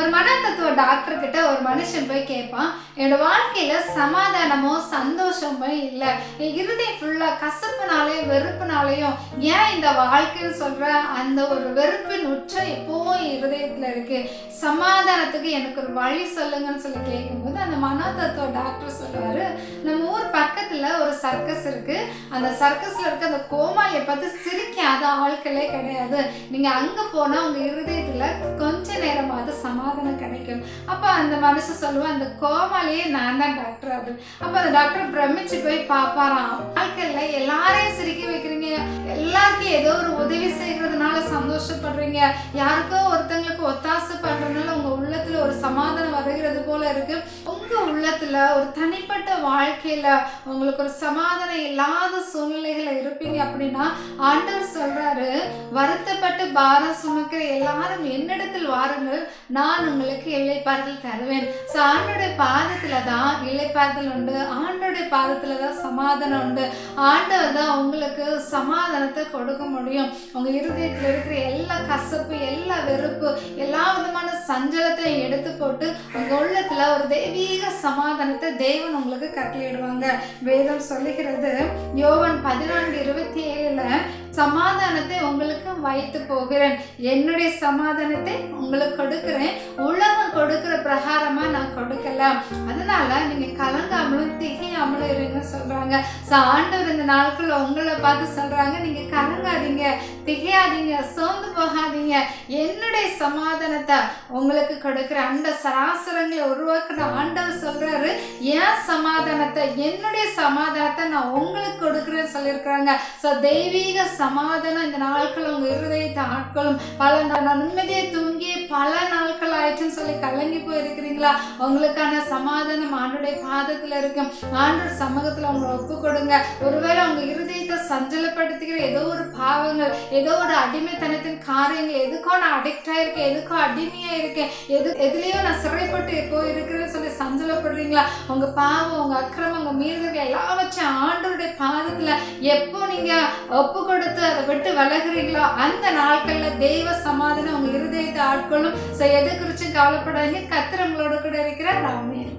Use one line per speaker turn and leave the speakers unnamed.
ஒரு மனத்தத்துவ டாக்டர் கிட்ட ஒரு மனுஷன் போய் கேட்பான், என்னோட வாழ்க்கையில சமாதானமோ சந்தோஷமோ இல்லை, என் இருதயம் ஃபுல்லா கசப்புனாலையும் வெறுப்புனாலையும் ஏன் இந்த வாழ்க்கைன்னு சொல்ற அந்த ஒரு வெறுப்பின் உச்சம் எப்பவும் இருதயத்துல இருக்கு, சமாதானத்துக்கு எனக்கு ஒரு வழி சொல்லுங்கன்னு சொல்லி கேட்கும்போது அந்த மனோதத்துவ டாக்டர் சொல்லுவாரு, நம்ம ஊர் பக்கத்துல ஒரு சர்க்கஸ் இருக்கு, அந்த சர்க்கஸ்ல இருக்க அந்த கோமாளியை பார்த்து சிரிக்காத ஆட்களே கிடையாது, நீங்க அங்க போனா உங்க இருதயத்துல கொஞ்ச நேரமாவது சமாதானம் கிடைக்கும். அப்ப அந்த மனுஷன் சொல்லுவான், அந்த கோமாளியே நான் தான் டாக்டர் அப்படின்னு. அப்ப அந்த டாக்டர் பிரமிச்சு போய் பாப்பாராம், வாழ்க்கையில எல்லாரையும் சிரிக்க வைக்கிறீங்க, எல்லாருக்கும் ஏதோ ஒரு உதவி செய்யறதுனால சந்தோஷப்படுறீங்க, யாருக்கோ ஒருத்தங்களுக்கு ஒத்தாசை பண்றதுனால உங்க உள்ளத்துல ஒரு சமாதானம் வருகிறது போல இருக்கு, உங்க உள்ளத்துல ஒரு தனிப்பட்ட வாழ்க்கையில உங்களுக்கு ஒரு சமாதானம் இல்லாத சூழ்நிலைகளை இருப்பீங்க அப்படின்னா ஆண்டவர் சொல்றாரு, வருத்தப்பட்டு பாரம் சுமக்கிற எல்லாரும் என்னிடத்தில் வாருங்கள், நான் உங்களுக்கு இளைப்பாறுதல் தருவேன். ஸோ ஆண்டோடைய பாதத்துல தான் இளைப்பாறுதல் உண்டு, ஆண்டோடைய பாதத்துல தான் சமாதானம் உண்டு, ஆண்டவர் தான் உங்களுக்கு சமாதானத்தை கொடுக்க முடியும். உங்க இருதயத்தில் இருக்கிற எல்லா கசப்பு, எல்லா வெறுப்பு, எல்லா விதமான சஞ்சலத்தையும் எடுத்து போட்டு உங்க உள்ளத்துல ஒரு தெய்வீக சமாதானத்தை தேவன் உங்களுக்கு கட்டளையிடுவாங்க. வேதம் சொல்லுகிறது, யோவான் 14:27 சமாதானத்தை உங்களுக்கு வைத்து போகிறேன், என்னுடைய சமாதானத்தை உங்களுக்கு கொடுக்கிறேன், உலகம் கொடுக்கிற பிரகாரமா நான் கொடுக்கலாம், அதனால நீங்க கலங்காமலும் திகையாமலும் இருங்கன்னு சொல்றாங்க. ஆண்டவர் இந்த நாட்கள் உங்களை பார்த்து சொல்றாங்க, நீங்க கலங்காதீங்க, திகையாதீங்க, சோர்ந்து போகாதீங்க, என்னுடைய சமாதானத்தை உங்களுக்கு கொடுக்கிற. அந்த சராசரங்களை உருவாக்குன ஆண்டவர் சொல்றாரு, என் சமாதானத்தை, என்னுடைய சமாதானத்தை நான் உங்களுக்கு கொடுக்குறேன்னு சொல்லியிருக்கிறாங்க. தெய்வீக சமாதானம் இந்த நாட்கள் உங்க இருதயத்தை ஆட்களும். பல நிம்மதியை தூங்கி பல நாட்கள் ஆயிடுச்சுன்னு சொல்லி கலங்கி போயிருக்கிறீங்களா, உங்களுக்கான சமாதானம் ஆண்டுடைய பாதத்துல இருக்கும். ஆண்டோட சமூகத்துல உங்களை ஒப்பு கொடுங்க. ஒருவேளை உங்க இருதயத்தை சஞ்சலப்படுத்துகிற ஏதோ ஒரு பாவங்கள், ஏதோ ஒரு அடிமைத்தனத்தின் காரியங்கள், எதுக்கோ நான் அடிக்ட் ஆயிருக்கேன், எதுக்கோ அடிமையா இருக்கேன், எதுலயோ நான் சிறைப்பட்டு போயிருக்கிறேன்னு சொல்லி சஞ்சலப்படுறீங்களா, உங்க பாவம், உங்க அக்கிரமம், உங்க மீறுதல்கள் எல்லாவற்றையும் ஆண்டோருடைய பாதத்துல எப்போ நீங்க ஒப்பு கொடுத்து அதை விட்டு விலகுறீங்களோ அந்த நாட்கள்ல தெய்வ சமாதானம் உங்க இருதயத்தை ஆட்கொள்ளும். எது குறிச்சும் கவலைப்படாதீங்க, கர்த்தர் உங்களோட கூட இருக்கிறார். ஆமென்.